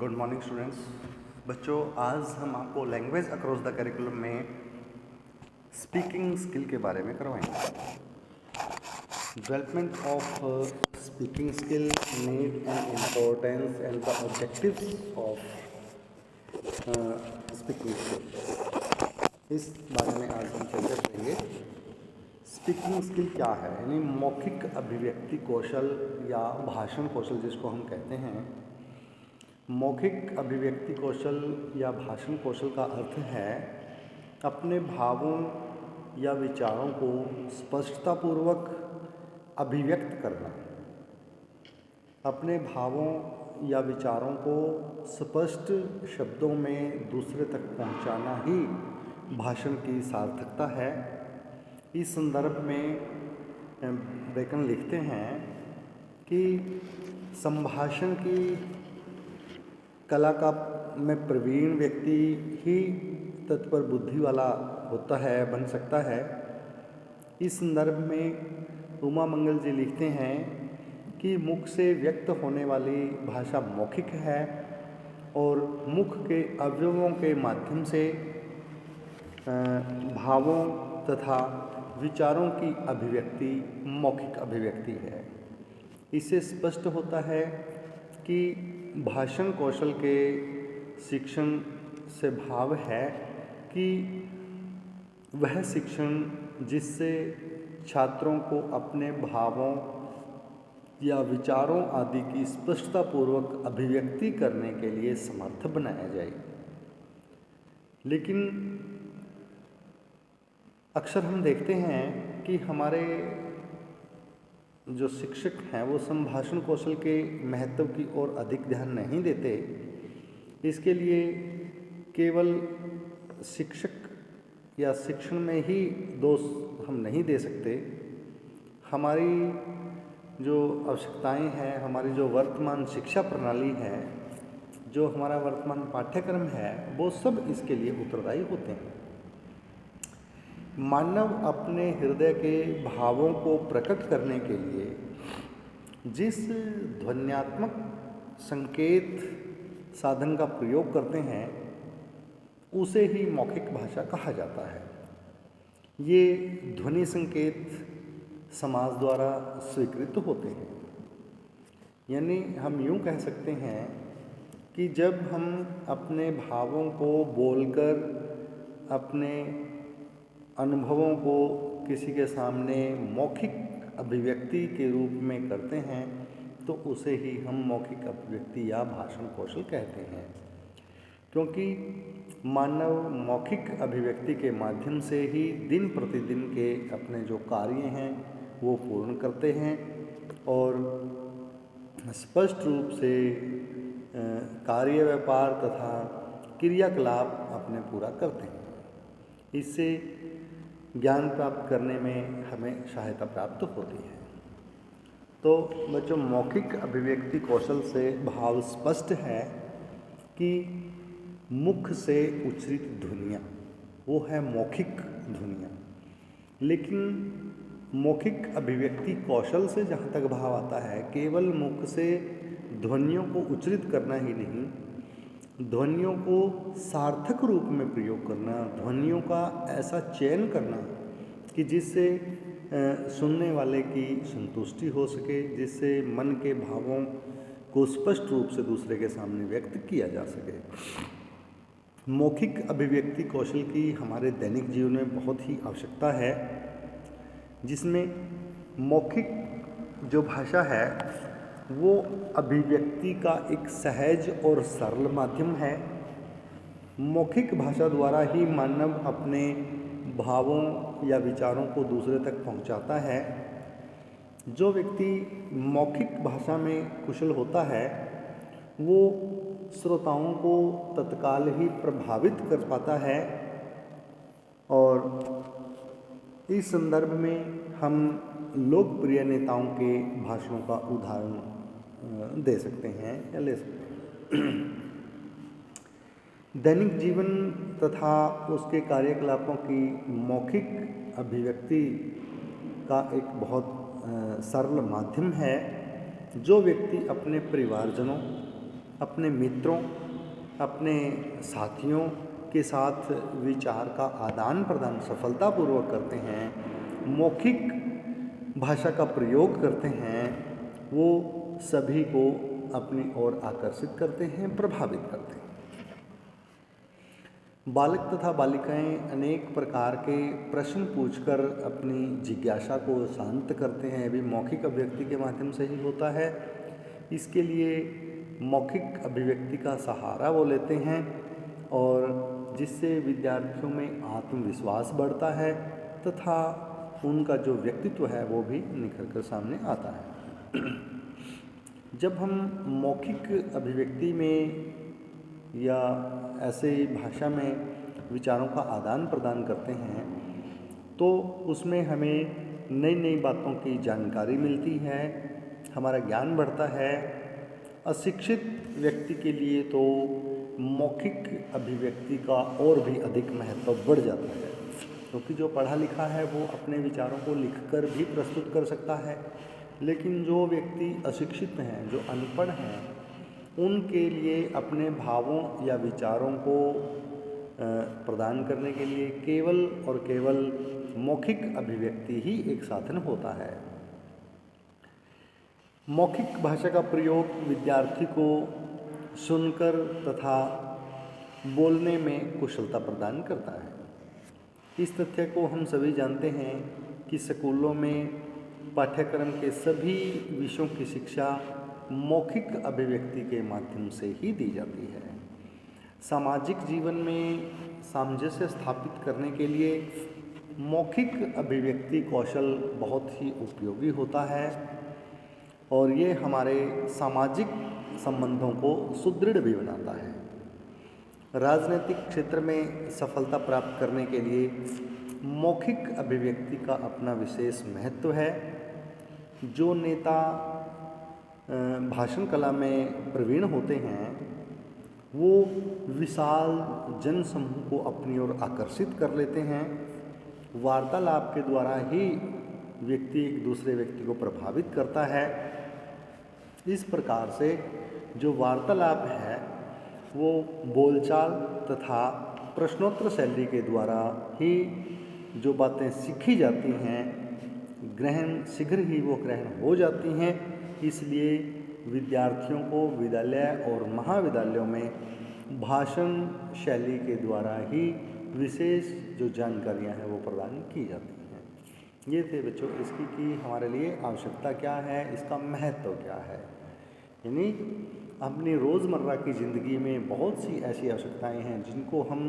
Good morning students. बच्चों, आज हम आपको लैंग्वेज अक्रॉस द करिकुलम में स्पीकिंग स्किल के बारे में करवाएंगे। Development of speaking skill, need and importance and the objectives of speaking skill, इस बारे में आज हम चर्चा करेंगे। स्पीकिंग स्किल क्या है, यानी मौखिक अभिव्यक्ति कौशल या भाषण कौशल जिसको हम कहते हैं। मौखिक अभिव्यक्ति कौशल या भाषण कौशल का अर्थ है अपने भावों या विचारों को स्पष्टतापूर्वक अभिव्यक्त करना। अपने भावों या विचारों को स्पष्ट शब्दों में दूसरे तक पहुंचाना ही भाषण की सार्थकता है। इस संदर्भ में बेकन लिखते हैं कि संभाषण की कला का में प्रवीण व्यक्ति ही तत्पर बुद्धि वाला होता है, बन सकता है। इस संदर्भ में उमा मंगल जी लिखते हैं कि मुख से व्यक्त होने वाली भाषा मौखिक है और मुख के अवयवों के माध्यम से भावों तथा विचारों की अभिव्यक्ति मौखिक अभिव्यक्ति है। इससे स्पष्ट होता है कि भाषण कौशल के शिक्षण से भाव है कि वह शिक्षण जिससे छात्रों को अपने भावों या विचारों आदि की स्पष्टतापूर्वक अभिव्यक्ति करने के लिए समर्थ बनाया जाए। लेकिन अक्सर हम देखते हैं कि हमारे जो शिक्षक हैं वो संभाषण कौशल के महत्व की ओर अधिक ध्यान नहीं देते। इसके लिए केवल शिक्षक या शिक्षण में ही दोष हम नहीं दे सकते। हमारी जो आवश्यकताएं हैं, हमारी जो वर्तमान शिक्षा प्रणाली है, जो हमारा वर्तमान पाठ्यक्रम है, वो सब इसके लिए उत्तरदायी होते हैं। मानव अपने हृदय के भावों को प्रकट करने के लिए जिस ध्वन्यात्मक संकेत साधन का प्रयोग करते हैं उसे ही मौखिक भाषा कहा जाता है। ये ध्वनि संकेत समाज द्वारा स्वीकृत होते हैं। यानी हम यूँ कह सकते हैं कि जब हम अपने भावों को बोलकर अपने अनुभवों को किसी के सामने मौखिक अभिव्यक्ति के रूप में करते हैं तो उसे ही हम मौखिक अभिव्यक्ति या भाषण कौशल कहते हैं। क्योंकि मानव मौखिक अभिव्यक्ति के माध्यम से ही दिन प्रतिदिन के अपने जो कार्य हैं वो पूर्ण करते हैं और स्पष्ट रूप से कार्य व्यापार तथा क्रियाकलाप अपने पूरा करते हैं। इससे ज्ञान प्राप्त करने में हमें सहायता प्राप्त होती है। तो बच्चों, मौखिक अभिव्यक्ति कौशल से भाव स्पष्ट है कि मुख से उच्चरित ध्वनियाँ वो है मौखिक ध्वनियाँ। लेकिन मौखिक अभिव्यक्ति कौशल से जहाँ तक भाव आता है, केवल मुख से ध्वनियों को उच्चरित करना ही नहीं, ध्वनियों को सार्थक रूप में प्रयोग करना, ध्वनियों का ऐसा चयन करना कि जिससे सुनने वाले की संतुष्टि हो सके, जिससे मन के भावों को स्पष्ट रूप से दूसरे के सामने व्यक्त किया जा सके। मौखिक अभिव्यक्ति कौशल की हमारे दैनिक जीवन में बहुत ही आवश्यकता है, जिसमें मौखिक जो भाषा है वो अभिव्यक्ति का एक सहज और सरल माध्यम है। मौखिक भाषा द्वारा ही मानव अपने भावों या विचारों को दूसरे तक पहुंचाता है। जो व्यक्ति मौखिक भाषा में कुशल होता है वो श्रोताओं को तत्काल ही प्रभावित कर पाता है। और इस संदर्भ में हम लोकप्रिय नेताओं के भाषणों का उदाहरण दे सकते हैं या ले सकते हैं। दैनिक जीवन तथा उसके कार्यकलापों की मौखिक अभिव्यक्ति का एक बहुत सरल माध्यम है। जो व्यक्ति अपने परिवारजनों अपने मित्रों, अपने साथियों के साथ विचार का आदान प्रदान सफलतापूर्वक करते हैं, मौखिक भाषा का प्रयोग करते हैं, वो सभी को अपनी ओर आकर्षित करते हैं, प्रभावित करते हैं। बालक तथा बालिकाएं अनेक प्रकार के प्रश्न पूछकर अपनी जिज्ञासा को शांत करते हैं, भी मौखिक अभिव्यक्ति के माध्यम से ही होता है। इसके लिए मौखिक अभिव्यक्ति का सहारा वो लेते हैं और जिससे विद्यार्थियों में आत्मविश्वास बढ़ता है तथा उनका जो व्यक्तित्व है वो भी निखर कर सामने आता है। जब हम मौखिक अभिव्यक्ति में या ऐसे भाषा में विचारों का आदान प्रदान करते हैं तो उसमें हमें नई नई बातों की जानकारी मिलती है, हमारा ज्ञान बढ़ता है। अशिक्षित व्यक्ति के लिए तो मौखिक अभिव्यक्ति का और भी अधिक महत्व बढ़ जाता है, क्योंकि जो पढ़ा लिखा है वो अपने विचारों को लिखकर भी प्रस्तुत कर सकता है, लेकिन जो व्यक्ति अशिक्षित हैं, जो अनपढ़ हैं, उनके लिए अपने भावों या विचारों को प्रदान करने के लिए केवल और केवल मौखिक अभिव्यक्ति ही एक साधन होता है। मौखिक भाषा का प्रयोग विद्यार्थी को सुनकर तथा बोलने में कुशलता प्रदान करता है। इस तथ्य को हम सभी जानते हैं कि स्कूलों में पाठ्यक्रम के सभी विषयों की शिक्षा मौखिक अभिव्यक्ति के माध्यम से ही दी जाती है। सामाजिक जीवन में सामंजस्य स्थापित करने के लिए मौखिक अभिव्यक्ति कौशल बहुत ही उपयोगी होता है और ये हमारे सामाजिक संबंधों को सुदृढ़ भी बनाता है। राजनीतिक क्षेत्र में सफलता प्राप्त करने के लिए मौखिक अभिव्यक्ति का अपना विशेष महत्व है। जो नेता भाषण कला में प्रवीण होते हैं वो विशाल जन समूह को अपनी ओर आकर्षित कर लेते हैं। वार्तालाप के द्वारा ही व्यक्ति एक दूसरे व्यक्ति को प्रभावित करता है। इस प्रकार से जो वार्तालाप है वो बोलचाल तथा प्रश्नोत्तर शैली के द्वारा ही जो बातें सीखी जाती हैं ग्रहण शीघ्र ही वो ग्रहण हो जाती हैं। इसलिए विद्यार्थियों को विद्यालय और महाविद्यालयों में भाषण शैली के द्वारा ही विशेष जो जानकारियां हैं वो प्रदान की जाती हैं। ये थे बच्चों इसकी कि हमारे लिए आवश्यकता क्या है, इसका महत्व क्या है। यानी अपनी रोज़मर्रा की ज़िंदगी में बहुत सी ऐसी आवश्यकताएं हैं जिनको हम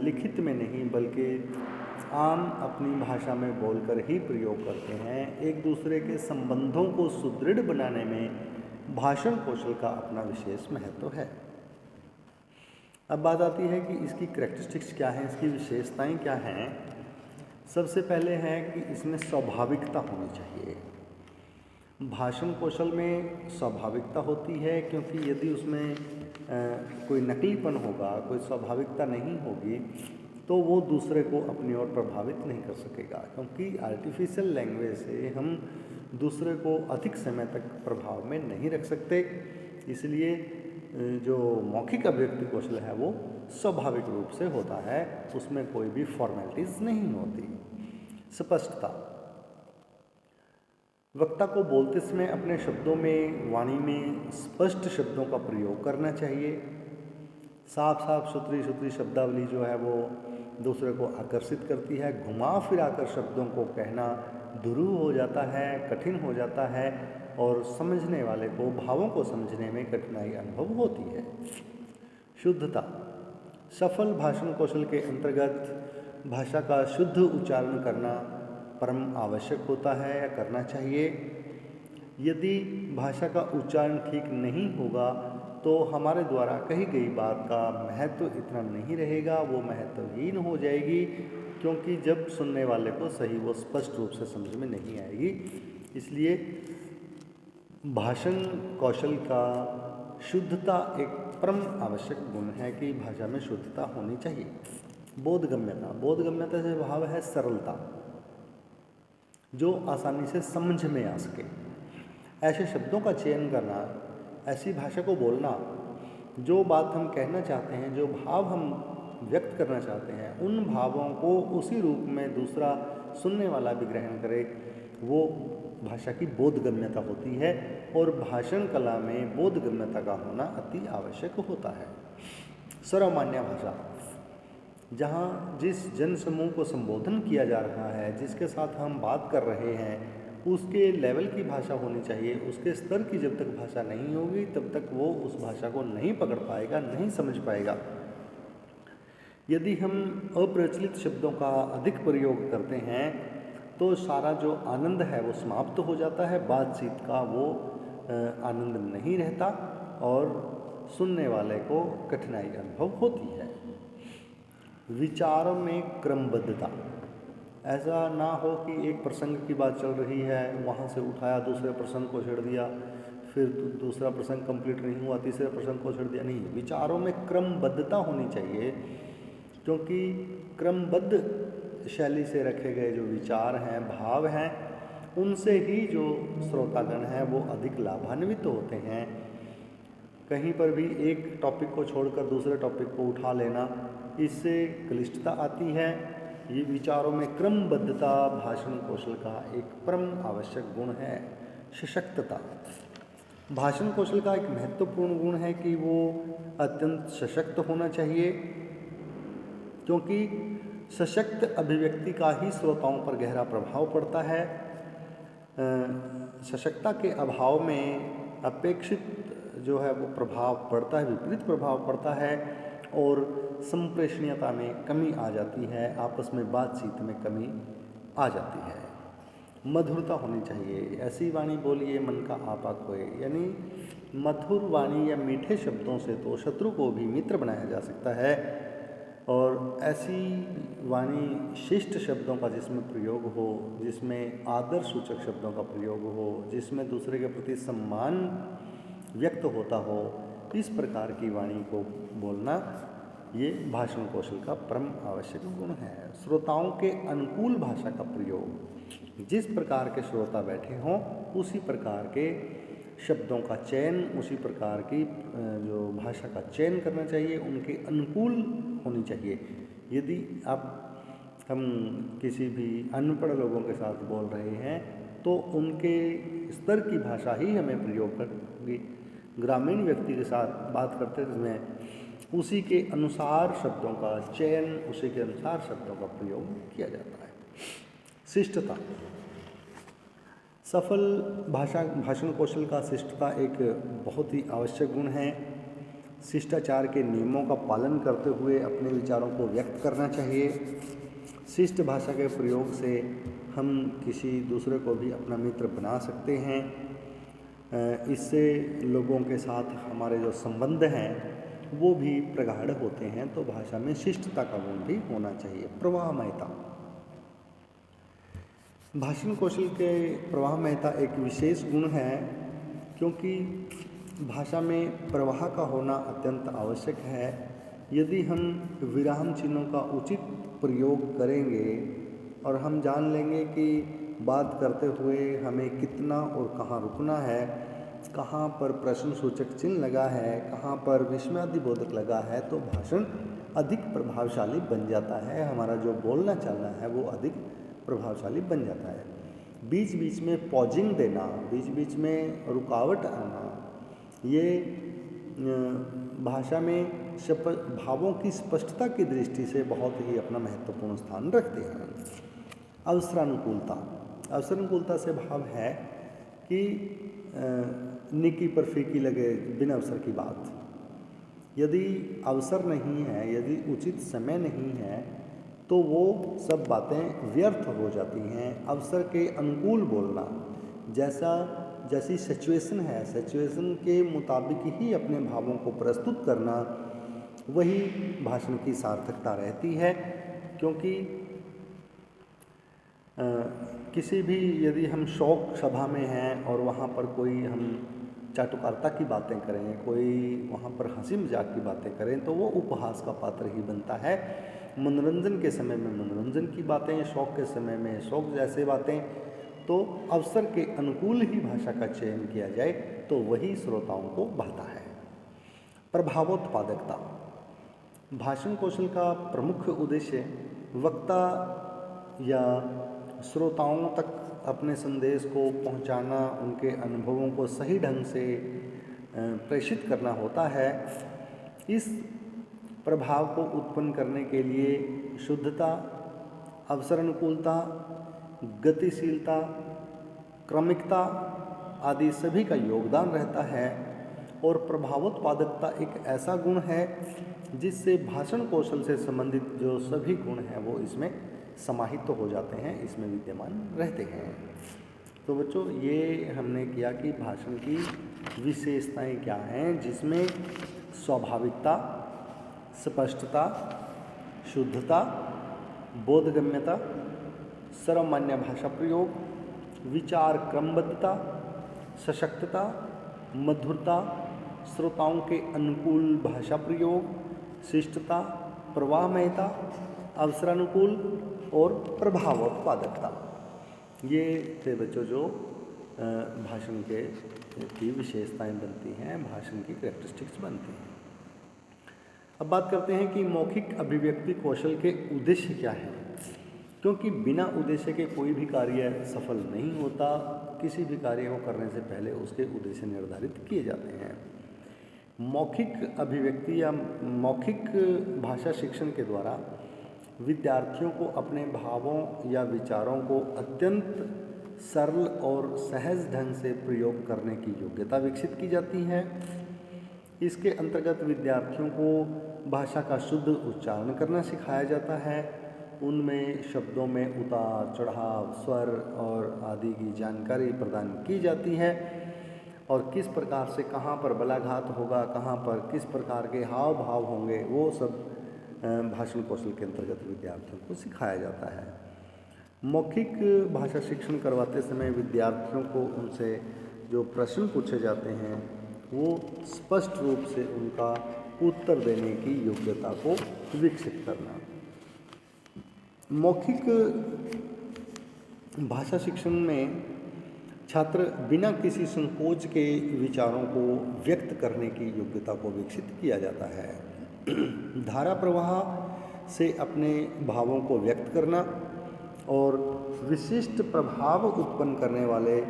लिखित में नहीं बल्कि आम अपनी भाषा में बोलकर ही प्रयोग करते हैं। एक दूसरे के संबंधों को सुदृढ़ बनाने में भाषण कौशल का अपना विशेष महत्व है। अब बात आती है कि इसकी कैरेक्टरिस्टिक्स क्या हैं, इसकी विशेषताएं क्या हैं। सबसे पहले है कि इसमें स्वाभाविकता होनी चाहिए। भाषण कौशल में स्वाभाविकता होती है, क्योंकि यदि उसमें कोई नकलीपन होगा, कोई स्वाभाविकता नहीं होगी तो वो दूसरे को अपनी ओर प्रभावित नहीं कर सकेगा, क्योंकि आर्टिफिशियल लैंग्वेज से हम दूसरे को अधिक समय तक प्रभाव में नहीं रख सकते। इसलिए जो मौखिक अभिव्यक्ति कौशल है वो स्वाभाविक रूप से होता है, उसमें कोई भी फॉर्मेलिटीज़ नहीं होती। स्पष्टता, वक्ता को बोलते समय अपने शब्दों में, वाणी में स्पष्ट शब्दों का प्रयोग करना चाहिए। साफ साफ सुथरी शब्दावली जो है वो दूसरे को आकर्षित करती है। घुमा फिरा कर शब्दों को कहना दुरूह हो जाता है, कठिन हो जाता है और समझने वाले को भावों को समझने में कठिनाई अनुभव होती है। शुद्धता, सफल भाषण कौशल के अंतर्गत भाषा का शुद्ध उच्चारण करना परम आवश्यक होता है या करना चाहिए। यदि भाषा का उच्चारण ठीक नहीं होगा तो हमारे द्वारा कही गई बात का महत्व इतना नहीं रहेगा, वो महत्वहीन हो जाएगी, क्योंकि जब सुनने वाले को सही वो स्पष्ट रूप से समझ में नहीं आएगी। इसलिए भाषण कौशल का शुद्धता एक परम आवश्यक गुण है कि भाषा में शुद्धता होनी चाहिए। बोधगम्यता, बोधगम्यता से भाव है सरलता, जो आसानी से समझ में आ सके। ऐसे शब्दों का चयन करना, ऐसी भाषा को बोलना, जो बात हम कहना चाहते हैं, जो भाव हम व्यक्त करना चाहते हैं, उन भावों को उसी रूप में दूसरा सुनने वाला भी ग्रहण करे, वो भाषा की बोधगम्यता होती है। और भाषण कला में बोधगम्यता का होना अति आवश्यक होता है। सर्वमान्य भाषा, जहाँ जिस जन समूह को संबोधन किया जा रहा है, जिसके साथ हम बात कर रहे हैं, उसके लेवल की भाषा होनी चाहिए। उसके स्तर की जब तक भाषा नहीं होगी तब तक वो उस भाषा को नहीं पकड़ पाएगा, नहीं समझ पाएगा। यदि हम अप्रचलित शब्दों का अधिक प्रयोग करते हैं तो सारा जो आनंद है वो समाप्त हो जाता है, बातचीत का वो आनंद नहीं रहता और सुनने वाले को कठिनाई अनुभव होती है। विचारों में क्रमबद्धता, ऐसा ना हो कि एक प्रसंग की बात चल रही है, वहाँ से उठाया, दूसरे प्रसंग को छेड़ दिया, फिर दूसरा प्रसंग कंप्लीट नहीं हुआ, तीसरे प्रसंग को छेड़ दिया। नहीं, विचारों में क्रमबद्धता होनी चाहिए, क्योंकि क्रमबद्ध शैली से रखे गए जो विचार हैं, भाव हैं, उनसे ही जो श्रोतागण हैं वो अधिक लाभान्वित होते हैं। कहीं पर भी एक टॉपिक को छोड़कर दूसरे टॉपिक को उठा लेना, इससे क्लिष्टता आती है। ये विचारों में क्रमबद्धता भाषण कौशल का एक परम आवश्यक गुण है। सशक्तता, भाषण कौशल का एक महत्वपूर्ण गुण है कि वो अत्यंत सशक्त होना चाहिए, क्योंकि सशक्त अभिव्यक्ति का ही श्रोताओं पर गहरा प्रभाव पड़ता है। सशक्तता के अभाव में अपेक्षित जो है वो प्रभाव पड़ता है, विपरीत प्रभाव पड़ता है और संप्रेषणीयता में कमी आ जाती है, आपस में बातचीत में कमी आ जाती है। मधुरता होनी चाहिए, ऐसी वाणी बोलिए मन का आपा खोए, यानी मधुर वाणी या मीठे शब्दों से तो शत्रु को भी मित्र बनाया जा सकता है। और ऐसी वाणी शिष्ट शब्दों का जिसमें प्रयोग हो, जिसमें आदर सूचक शब्दों का प्रयोग हो, जिसमें दूसरे के प्रति सम्मान व्यक्त होता हो, इस प्रकार की वाणी को बोलना ये भाषण कौशल का परम आवश्यक गुण है। श्रोताओं के अनुकूल भाषा का प्रयोग, जिस प्रकार के श्रोता बैठे हों उसी प्रकार के शब्दों का चयन, उसी प्रकार की जो भाषा का चयन करना चाहिए, उनके अनुकूल होनी चाहिए। यदि हम किसी भी अनपढ़ लोगों के साथ बोल रहे हैं तो उनके स्तर की भाषा ही हमें प्रयोग करनी। ग्रामीण व्यक्ति के साथ बात करते समय उसी के अनुसार शब्दों का चयन, उसी के अनुसार शब्दों का प्रयोग किया जाता है। शिष्टता, सफल भाषण कौशल का शिष्टता एक बहुत ही आवश्यक गुण है। शिष्टाचार के नियमों का पालन करते हुए अपने विचारों को व्यक्त करना चाहिए। शिष्ट भाषा के प्रयोग से हम किसी दूसरे को भी अपना मित्र बना सकते हैं। इससे लोगों के साथ हमारे जो संबंध हैं वो भी प्रगाढ़ होते हैं। तो भाषा में शिष्टता का गुण भी होना चाहिए। प्रवाहमयता, भाषण कौशल के प्रवाहमयता एक विशेष गुण है, क्योंकि भाषा में प्रवाह का होना अत्यंत आवश्यक है। यदि हम विराम चिन्हों का उचित प्रयोग करेंगे और हम जान लेंगे कि बात करते हुए हमें कितना और कहाँ रुकना है, कहाँ पर प्रश्न सूचक चिन्ह लगा है, कहाँ पर विस्मयादिबोधक लगा है, तो भाषण अधिक प्रभावशाली बन जाता है। हमारा जो बोलना चलना है वो अधिक प्रभावशाली बन जाता है। बीच बीच में पॉजिंग देना, बीच बीच में रुकावट आना, ये भाषा में भावों की स्पष्टता की दृष्टि से बहुत ही अपना महत्वपूर्ण स्थान रखते हैं। अवसरानुकूलता, अवसरानुकूलता से भाव है कि निकी पर फीकी लगे बिन अवसर की बात। यदि अवसर नहीं है, यदि उचित समय नहीं है, तो वो सब बातें व्यर्थ हो जाती हैं। अवसर के अनुकूल बोलना, जैसी सिचुएशन है, सिचुएशन के मुताबिक ही अपने भावों को प्रस्तुत करना, वही भाषण की सार्थकता रहती है। क्योंकि किसी भी यदि हम शौक सभा में हैं और वहाँ पर कोई हम चाटुकारिता की बातें करें, कोई वहाँ पर हंसी मजाक की बातें करें, तो वो उपहास का पात्र ही बनता है। मनोरंजन के समय में मनोरंजन की बातें, शौक के समय में शौक जैसे बातें, तो अवसर के अनुकूल ही भाषा का चयन किया जाए तो वही श्रोताओं को भाता है। प्रभावोत्पादकता। भाषण कौशल का प्रमुख उद्देश्य वक्ता या श्रोताओं तक अपने संदेश को पहुंचाना, उनके अनुभवों को सही ढंग से प्रेषित करना होता है। इस प्रभाव को उत्पन्न करने के लिए शुद्धता, अवसर अनुकूलता, गतिशीलता, क्रमिकता आदि सभी का योगदान रहता है। और प्रभावोत्पादकता एक ऐसा गुण है जिससे भाषण कौशल से संबंधित जो सभी गुण हैं वो इसमें समाहित तो हो जाते हैं, इसमें विद्यमान रहते हैं। तो बच्चों, ये हमने किया कि भाषण की विशेषताएं क्या हैं, जिसमें स्वाभाविकता, स्पष्टता, शुद्धता, बोधगम्यता, सर्वमान्य भाषा प्रयोग, विचार क्रमबद्धता, सशक्तता, मधुरता, श्रोताओं के अनुकूल भाषा प्रयोग, शिष्टता, प्रवाहमयता, अवसरानुकूल और प्रभावोत्पादकता, ये थे बच्चों जो भाषण की विशेषताएं बनती हैं, भाषण की कैरेक्टरिस्टिक्स बनती हैं। अब बात करते हैं कि मौखिक अभिव्यक्ति कौशल के उद्देश्य क्या हैं, क्योंकि बिना उद्देश्य के कोई भी कार्य सफल नहीं होता। किसी भी कार्य को करने से पहले उसके उद्देश्य निर्धारित किए जाते हैं। मौखिक अभिव्यक्ति या मौखिक भाषा शिक्षण के द्वारा विद्यार्थियों को अपने भावों या विचारों को अत्यंत सरल और सहज ढंग से प्रयोग करने की योग्यता विकसित की जाती है। इसके अंतर्गत विद्यार्थियों को भाषा का शुद्ध उच्चारण करना सिखाया जाता है। उनमें शब्दों में उतार चढ़ाव, स्वर और आदि की जानकारी प्रदान की जाती है और किस प्रकार से कहाँ पर बलाघात होगा, कहाँ पर किस प्रकार के हाव भाव होंगे, वो सब भाषण कौशल के अंतर्गत विद्यार्थियों को सिखाया जाता है। मौखिक भाषा शिक्षण करवाते समय विद्यार्थियों को उनसे जो प्रश्न पूछे जाते हैं वो स्पष्ट रूप से उनका उत्तर देने की योग्यता को विकसित करना। मौखिक भाषा शिक्षण में छात्र बिना किसी संकोच के विचारों को व्यक्त करने की योग्यता को विकसित किया जाता है। धारा प्रवाह से अपने भावों को व्यक्त करना और विशिष्ट प्रभाव उत्पन्न करने वाले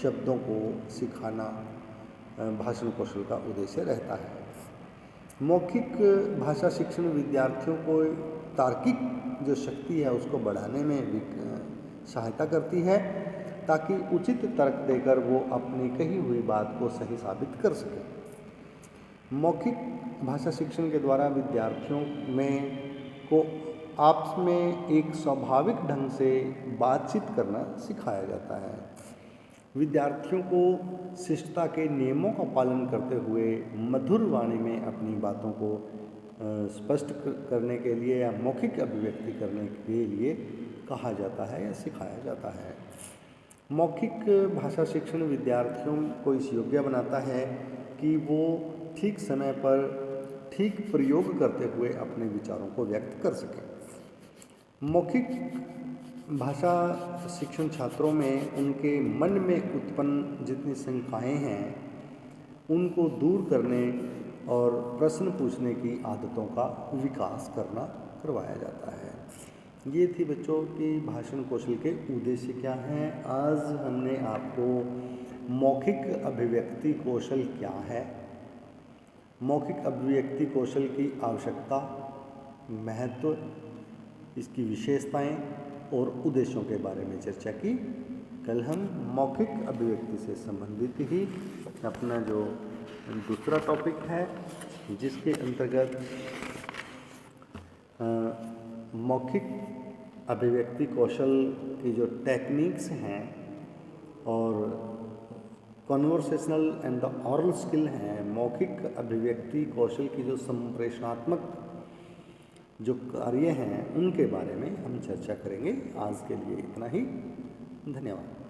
शब्दों को सिखाना भाषण कौशल का उद्देश्य रहता है। मौखिक भाषा शिक्षण विद्यार्थियों को तार्किक जो शक्ति है उसको बढ़ाने में सहायता करती है, ताकि उचित तर्क देकर वो अपनी कही हुई बात को सही साबित कर सके। मौखिक भाषा शिक्षण के द्वारा विद्यार्थियों में को आपस में एक स्वाभाविक ढंग से बातचीत करना सिखाया जाता है। विद्यार्थियों को शिष्टता के नियमों का पालन करते हुए मधुर वाणी में अपनी बातों को स्पष्ट करने के लिए या मौखिक अभिव्यक्ति करने के लिए कहा जाता है या सिखाया जाता है। मौखिक भाषा शिक्षण विद्यार्थियों को इस योग्य बनाता है कि वो ठीक समय पर ठीक प्रयोग करते हुए अपने विचारों को व्यक्त कर सकें। मौखिक भाषा शिक्षण छात्रों में उनके मन में उत्पन्न जितनी शंकाएं हैं उनको दूर करने और प्रश्न पूछने की आदतों का विकास करवाया जाता है। ये थी बच्चों की भाषण कौशल के उद्देश्य क्या हैं। आज हमने आपको मौखिक अभिव्यक्ति कौशल क्या है, मौखिक अभिव्यक्ति कौशल की आवश्यकता, महत्व, इसकी विशेषताएं और उद्देश्यों के बारे में चर्चा की। कल हम मौखिक अभिव्यक्ति से संबंधित ही अपना जो दूसरा टॉपिक है जिसके अंतर्गत मौखिक अभिव्यक्ति कौशल की जो टेक्निक्स हैं और conversational and the aural skill हैं, मौखिक अभिव्यक्ति कौशल की जो संप्रेषणात्मक जो कार्य हैं उनके बारे में हम चर्चा करेंगे। आज के लिए इतना ही। धन्यवाद।